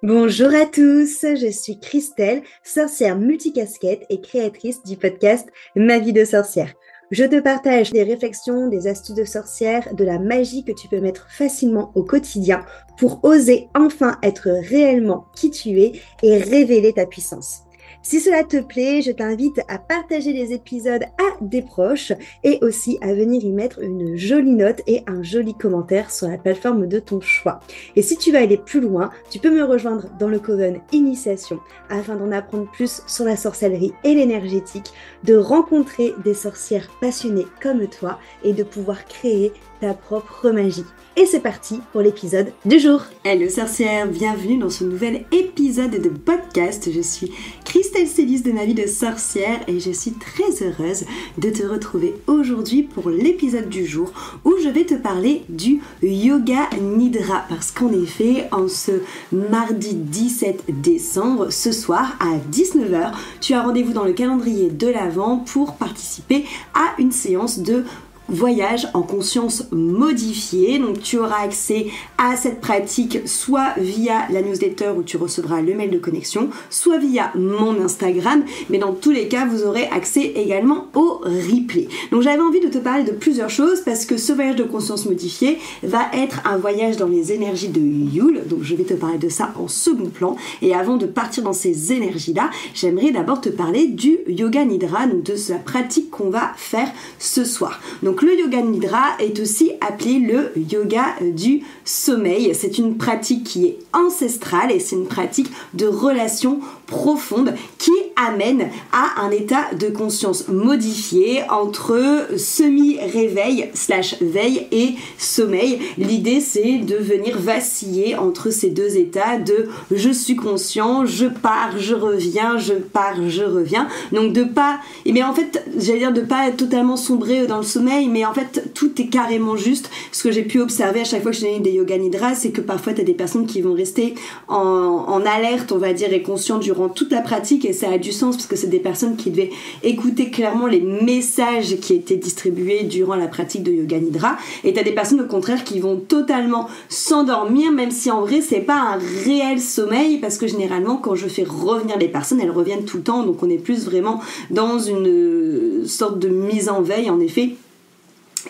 Bonjour à tous, je suis Christelle, sorcière multicasquette et créatrice du podcast Ma vie de sorcière. Je te partage des réflexions, des astuces de sorcière, de la magie que tu peux mettre facilement au quotidien pour oser enfin être réellement qui tu es et révéler ta puissance. Si cela te plaît, je t'invite à partager les épisodes à des proches et aussi à venir y mettre une jolie note et un joli commentaire sur la plateforme de ton choix. Et si tu veux aller plus loin, tu peux me rejoindre dans le Coven Initiation afin d'en apprendre plus sur la sorcellerie et l'énergétique, de rencontrer des sorcières passionnées comme toi et de pouvoir créer ta propre magie. Et c'est parti pour l'épisode du jour. Hello sorcière, bienvenue dans ce nouvel épisode de podcast. Je suis Christelle Célis de Ma vie de sorcière et je suis très heureuse de te retrouver aujourd'hui pour l'épisode du jour où je vais te parler du yoga nidra. Parce qu'en effet, en ce mardi 17 décembre, ce soir à 19h, tu as rendez-vous dans le calendrier de l'Avent pour participer à une séance de voyage en conscience modifiée. Donc tu auras accès à cette pratique soit via la newsletter où tu recevras le mail de connexion, soit via mon Instagram, mais dans tous les cas vous aurez accès également au replay. Donc j'avais envie de te parler de plusieurs choses parce que ce voyage de conscience modifiée va être un voyage dans les énergies de Yule, donc je vais te parler de ça en second plan. Et avant de partir dans ces énergies là, j'aimerais d'abord te parler du yoga nidra, donc de la pratique qu'on va faire ce soir. Donc le yoga nidra est aussi appelé le yoga du sommeil. C'est une pratique qui est ancestrale et c'est une pratique de relation profonde qui amène à un état de conscience modifié entre semi-réveil / veille et sommeil. L'idée c'est de venir vaciller entre ces deux états de je suis conscient, je pars, je reviens, je pars, je reviens. Donc de pas, et bien en fait j'allais dire de pas totalement sombrer dans le sommeil, mais en fait tout est carrément juste. Ce que j'ai pu observer à chaque fois que je donne des yoga nidra, c'est que parfois tu as des personnes qui vont rester en alerte, on va dire, et conscientes durant toute la pratique, et ça a du sens parce que c'est des personnes qui devaient écouter clairement les messages qui étaient distribués durant la pratique de yoga nidra, et tu as des personnes au contraire qui vont totalement s'endormir, même si en vrai c'est pas un réel sommeil, parce que généralement quand je fais revenir les personnes, elles reviennent tout le temps, donc on est plus vraiment dans une sorte de mise en veille en effet,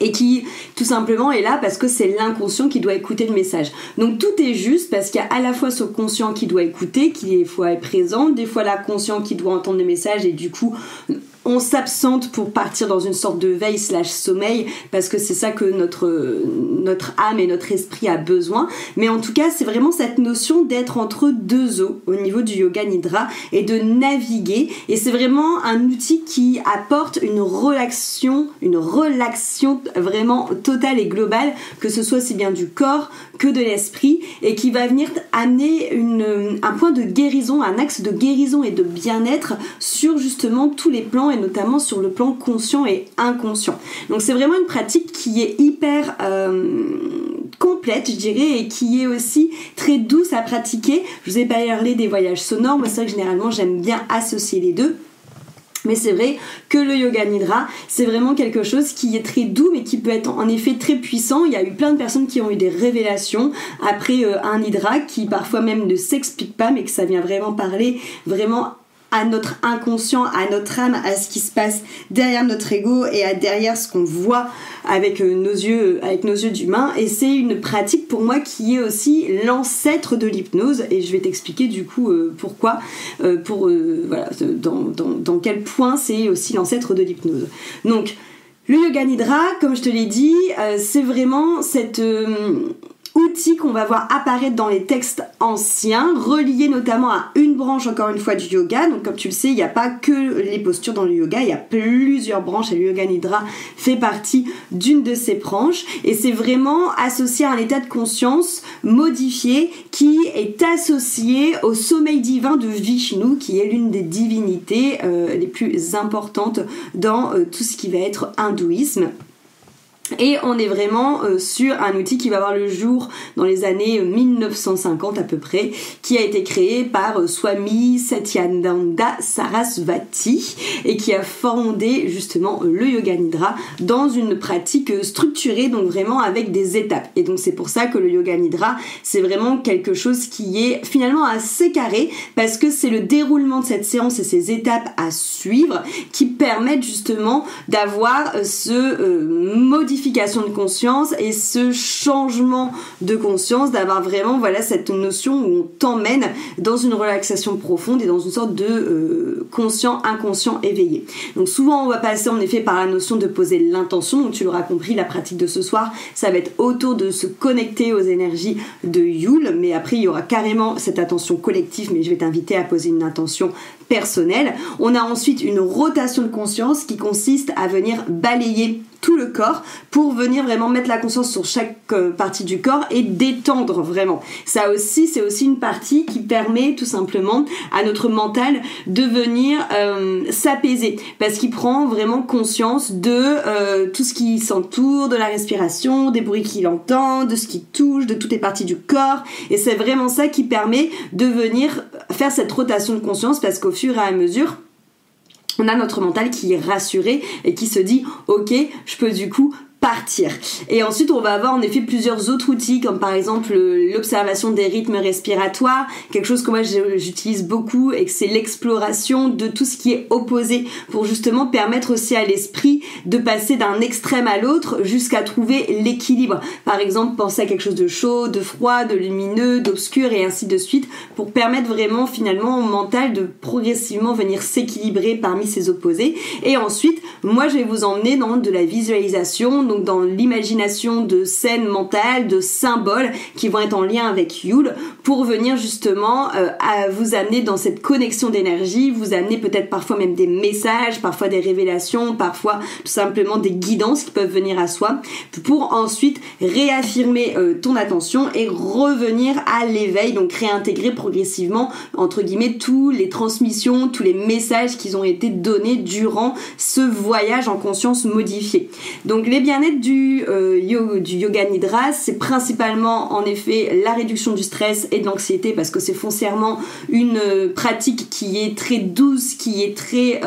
et qui tout simplement est là parce que c'est l'inconscient qui doit écouter le message. Donc tout est juste parce qu'il y a à la fois ce conscient qui doit écouter, qui des fois est présent, des fois l'inconscient qui doit entendre le message, et du coup on s'absente pour partir dans une sorte de veille / sommeil, parce que c'est ça que notre âme et notre esprit a besoin. Mais en tout cas, c'est vraiment cette notion d'être entre deux eaux au niveau du yoga nidra et de naviguer. Et c'est vraiment un outil qui apporte une relaxation vraiment totale et globale, que ce soit aussi bien du corps que de l'esprit, et qui va venir amener un point de guérison, un axe de guérison et de bien-être sur justement tous les plans, et notamment sur le plan conscient et inconscient. Donc c'est vraiment une pratique qui est hyper complète, je dirais, et qui est aussi très douce à pratiquer. Je vous ai parlé des voyages sonores, moi c'est vrai que généralement j'aime bien associer les deux. Mais c'est vrai que le yoga nidra, c'est vraiment quelque chose qui est très doux, mais qui peut être en effet très puissant. Il y a eu plein de personnes qui ont eu des révélations après un nidra, qui parfois même ne s'explique pas, mais que ça vient vraiment parler vraiment à notre inconscient, à notre âme, à ce qui se passe derrière notre ego et à derrière ce qu'on voit avec nos yeux d'humain. Et c'est une pratique pour moi qui est aussi l'ancêtre de l'hypnose, et je vais t'expliquer du coup pourquoi, voilà, dans quel point c'est aussi l'ancêtre de l'hypnose. Donc le yoga nidra, comme je te l'ai dit, c'est vraiment cette outil qu'on va voir apparaître dans les textes anciens, relié notamment à une branche, encore une fois, du yoga. Donc comme tu le sais, il n'y a pas que les postures dans le yoga, il y a plusieurs branches, et le yoga nidra fait partie d'une de ces branches, et c'est vraiment associé à un état de conscience modifié qui est associé au sommeil divin de Vishnu, qui est l'une des divinités les plus importantes dans tout ce qui va être hindouisme. Et on est vraiment sur un outil qui va voir le jour dans les années 1950 à peu près, qui a été créé par Swami Satyananda Sarasvati et qui a fondé justement le Yoga Nidra dans une pratique structurée, donc vraiment avec des étapes. Et donc c'est pour ça que le Yoga Nidra, c'est vraiment quelque chose qui est finalement assez carré, parce que c'est le déroulement de cette séance et ces étapes à suivre qui permettent justement d'avoir modification de conscience et ce changement de conscience, d'avoir vraiment cette notion où on t'emmène dans une relaxation profonde et dans une sorte de conscient, inconscient, éveillé. Donc souvent on va passer en effet par la notion de poser l'intention, donc tu l'auras compris, la pratique de ce soir, ça va être autour de se connecter aux énergies de Yule, mais après il y aura carrément cette attention collective, mais je vais t'inviter à poser une intention personnelle. On a ensuite une rotation de conscience qui consiste à venir balayer tout le corps pour venir vraiment mettre la conscience sur chaque partie du corps et détendre vraiment. Ça aussi, c'est aussi une partie qui permet tout simplement à notre mental de venir s'apaiser, parce qu'il prend vraiment conscience de tout ce qui s'entoure, de la respiration, des bruits qu'il entend, de ce qui touche, de toutes les parties du corps, et c'est vraiment ça qui permet de venir faire cette rotation de conscience, parce qu'au fur et à mesure, on a notre mental qui est rassuré et qui se dit « Ok, je peux du coup partir ». Et ensuite on va avoir en effet plusieurs autres outils, comme par exemple l'observation des rythmes respiratoires, quelque chose que moi j'utilise beaucoup, et que c'est l'exploration de tout ce qui est opposé, pour justement permettre aussi à l'esprit de passer d'un extrême à l'autre jusqu'à trouver l'équilibre. Par exemple, penser à quelque chose de chaud, de froid, de lumineux, d'obscur et ainsi de suite, pour permettre vraiment finalement au mental de progressivement venir s'équilibrer parmi ces opposés. Et ensuite, moi je vais vous emmener dans de la visualisation, donc dans l'imagination de scènes mentales, de symboles qui vont être en lien avec Yule, pour venir justement à vous amener dans cette connexion d'énergie, vous amener peut-être parfois même des messages, parfois des révélations, parfois tout simplement des guidances qui peuvent venir à soi, pour ensuite réaffirmer ton attention et revenir à l'éveil, donc réintégrer progressivement entre guillemets toutes les transmissions, tous les messages qui ont été donnés durant ce voyage en conscience modifié. Donc les bien-être du Yoga Nidra, c'est principalement en effet la réduction du stress et de l'anxiété, parce que c'est foncièrement une pratique qui est très douce, qui est très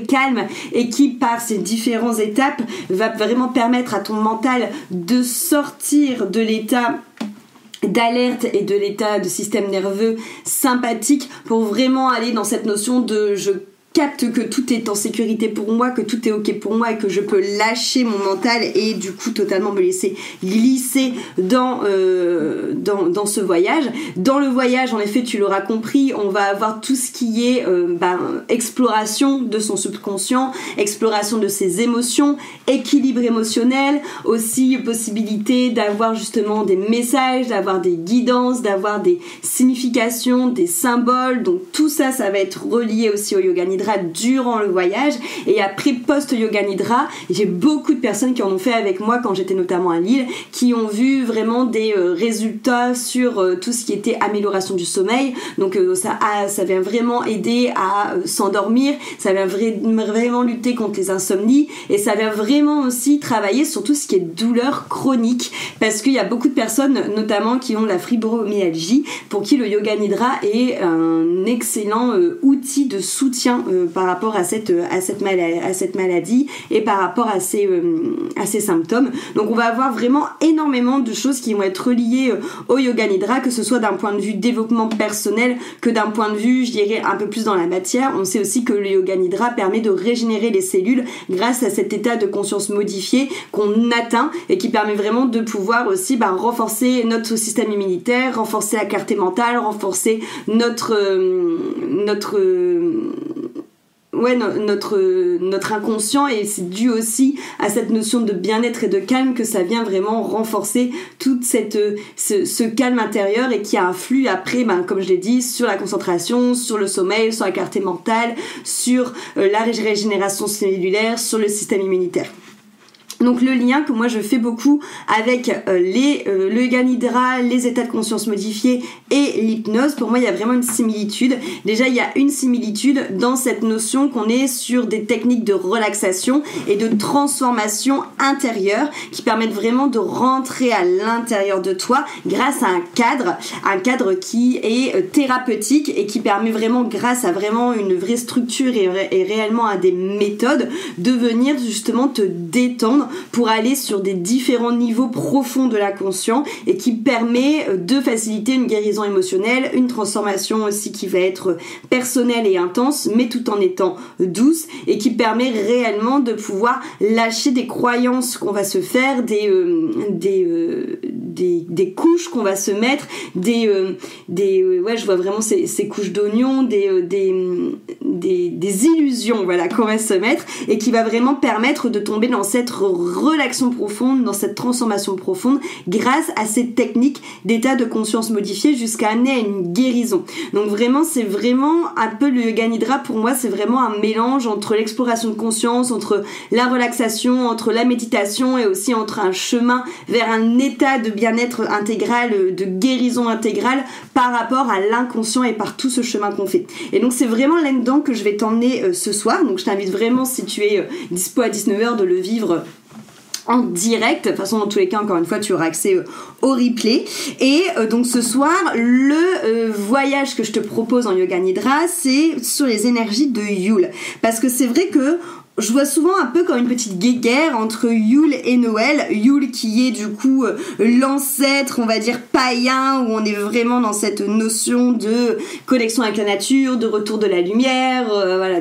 calme, et qui par ces différentes étapes va vraiment permettre à ton mental de sortir de l'état d'alerte et de l'état de système nerveux sympathique, pour vraiment aller dans cette notion de je capte que tout est en sécurité pour moi, que tout est ok pour moi, et que je peux lâcher mon mental et du coup totalement me laisser glisser dans ce voyage. Dans le voyage, en effet, tu l'auras compris, on va avoir tout ce qui est exploration de son subconscient, exploration de ses émotions, équilibre émotionnel, aussi possibilité d'avoir justement des messages, d'avoir des guidances, d'avoir des significations, des symboles. Donc tout ça, ça va être relié aussi au Yoga Nidra durant le voyage. Et après post-Yoga Nidra, j'ai beaucoup de personnes qui en ont fait avec moi quand j'étais notamment à Lille, qui ont vu vraiment des résultats sur tout ce qui était amélioration du sommeil. Donc ça vient vraiment aider à s'endormir, ça vient vraiment lutter contre les insomnies, et ça vient vraiment aussi travailler sur tout ce qui est douleur chronique, parce qu'il y a beaucoup de personnes notamment qui ont la fibromyalgie, pour qui le Yoga Nidra est un excellent outil de soutien par rapport à cette maladie et par rapport à ces symptômes. Donc on va avoir vraiment énormément de choses qui vont être reliées au Yoga Nidra, que ce soit d'un point de vue développement personnel que d'un point de vue, je dirais, un peu plus dans la matière. On sait aussi que le Yoga Nidra permet de régénérer les cellules grâce à cet état de conscience modifié qu'on atteint, et qui permet vraiment de pouvoir aussi renforcer notre système immunitaire, renforcer la clarté mentale, renforcer notre inconscient, et c'est dû aussi à cette notion de bien-être et de calme que ça vient vraiment renforcer toute ce calme intérieur, et qui influe après, comme je l'ai dit, sur la concentration, sur le sommeil, sur la clarté mentale, sur la régénération cellulaire, sur le système immunitaire. Donc le lien que moi je fais beaucoup avec le yoga nidra, les états de conscience modifiés et l'hypnose, pour moi il y a vraiment une similitude. Déjà il y a une similitude dans cette notion qu'on est sur des techniques de relaxation et de transformation intérieure qui permettent vraiment de rentrer à l'intérieur de toi grâce à un cadre qui est thérapeutique et qui permet vraiment, grâce à vraiment une vraie structure et réellement à des méthodes, de venir justement te détendre pour aller sur des différents niveaux profonds de la conscience et qui permet de faciliter une guérison émotionnelle, une transformation aussi qui va être personnelle et intense mais tout en étant douce et qui permet réellement de pouvoir lâcher des croyances qu'on va se faire, des couches qu'on va se mettre, je vois vraiment ces couches d'oignons, des illusions qu'on va se mettre et qui va vraiment permettre de tomber dans cette relaxation profonde, dans cette transformation profonde grâce à ces techniques d'état de conscience modifié jusqu'à amener à une guérison. Donc vraiment, c'est vraiment un peu le yoga nidra, pour moi c'est vraiment un mélange entre l'exploration de conscience, entre la relaxation, entre la méditation et aussi entre un chemin vers un état de bien-être intégral, de guérison intégrale par rapport à l'inconscient et par tout ce chemin qu'on fait. Et donc c'est vraiment là-dedans que je vais t'emmener ce soir. Donc je t'invite vraiment, si tu es dispo à 19h, de le vivre en direct. De toute façon, dans tous les cas, encore une fois, tu auras accès au replay. Et donc ce soir, le voyage que je te propose en Yoga Nidra, c'est sur les énergies de Yule. Parce que c'est vrai que je vois souvent un peu comme une petite guéguerre entre Yule et Noël. Yule qui est du coup l'ancêtre, on va dire, païen, où on est vraiment dans cette notion de connexion avec la nature, de retour de la lumière,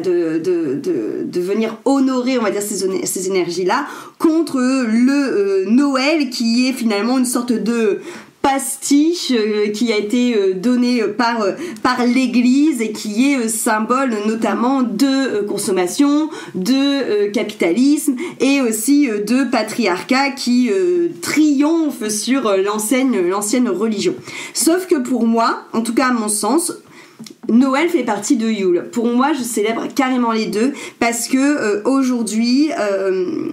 de venir honorer, on va dire, ces énergies-là, contre le Noël qui est finalement une sorte de pastiche qui a été donné par l'église et qui est symbole notamment de consommation, de capitalisme et aussi de patriarcat qui triomphe sur l'ancienne religion. Sauf que pour moi, en tout cas à mon sens, Noël fait partie de Yule. Pour moi, je célèbre carrément les deux parce que aujourd'hui,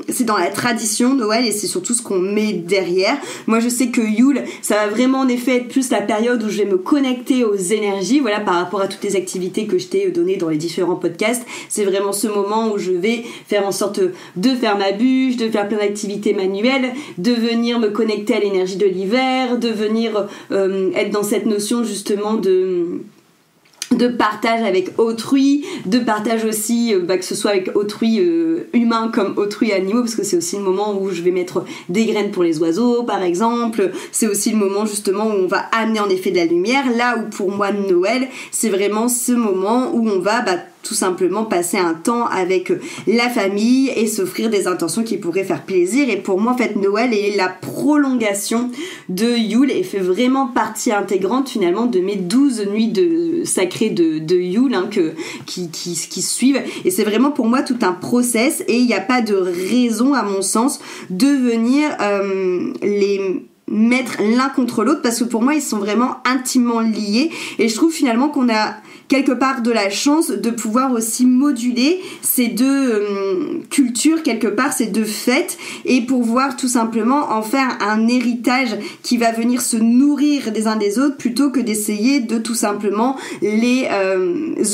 c'est dans la tradition Noël et c'est surtout ce qu'on met derrière. Moi, je sais que Yule, ça va vraiment en effet être plus la période où je vais me connecter aux énergies, voilà, par rapport à toutes les activités que je t'ai données dans les différents podcasts. C'est vraiment ce moment où je vais faire en sorte de faire ma bûche, de faire plein d'activités manuelles, de venir me connecter à l'énergie de l'hiver, de venir être dans cette notion justement de partage avec autrui, de partage aussi, que ce soit avec autrui humain comme autrui animaux, parce que c'est aussi le moment où je vais mettre des graines pour les oiseaux par exemple. C'est aussi le moment justement où on va amener en effet de la lumière, là où pour moi Noël c'est vraiment ce moment où on va tout simplement passer un temps avec la famille et s'offrir des intentions qui pourraient faire plaisir. Et pour moi en fait Noël est la prolongation de Yule et fait vraiment partie intégrante finalement de mes 12 nuits sacrées de Yule qui suivent. Et c'est vraiment pour moi tout un process et il n'y a pas de raison à mon sens de venir les mettre l'un contre l'autre parce que pour moi ils sont vraiment intimement liés et je trouve finalement qu'on a quelque part de la chance de pouvoir aussi moduler ces deux cultures, quelque part ces deux fêtes et pouvoir tout simplement en faire un héritage qui va venir se nourrir des uns des autres plutôt que d'essayer de tout simplement les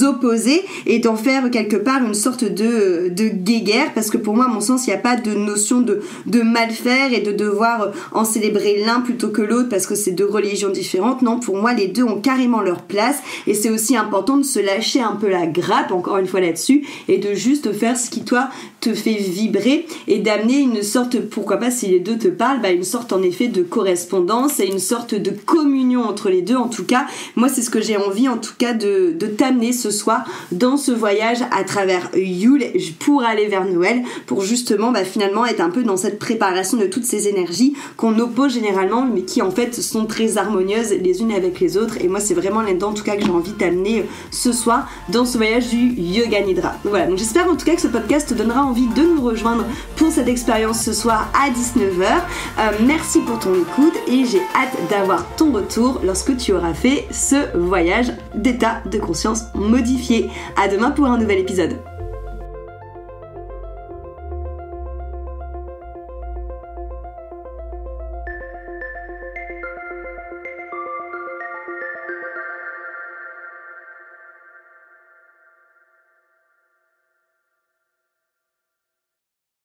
opposer et d'en faire quelque part une sorte de guéguerre parce que pour moi à mon sens il n'y a pas de notion de mal faire et de devoir en célébrer l'un plutôt que l'autre parce que c'est deux religions différentes. Non, pour moi les deux ont carrément leur place et c'est aussi important de se lâcher un peu la grappe encore une fois là-dessus et de juste faire ce qui toi te fait vibrer et d'amener une sorte, pourquoi pas si les deux te parlent, une sorte en effet de correspondance et une sorte de communion entre les deux. En tout cas moi c'est ce que j'ai envie en tout cas de t'amener ce soir dans ce voyage à travers Yule pour aller vers Noël, pour justement finalement être un peu dans cette préparation de toutes ces énergies qu'on oppose généralement mais qui en fait sont très harmonieuses les unes avec les autres. Et moi c'est vraiment là-dedans en tout cas que j'ai envie de t'amener ce soir dans ce voyage du Yoga Nidra. Voilà, donc j'espère en tout cas que ce podcast te donnera envie de nous rejoindre pour cette expérience ce soir à 19h. Merci pour ton écoute et j'ai hâte d'avoir ton retour lorsque tu auras fait ce voyage d'état de conscience modifié. À demain pour un nouvel épisode.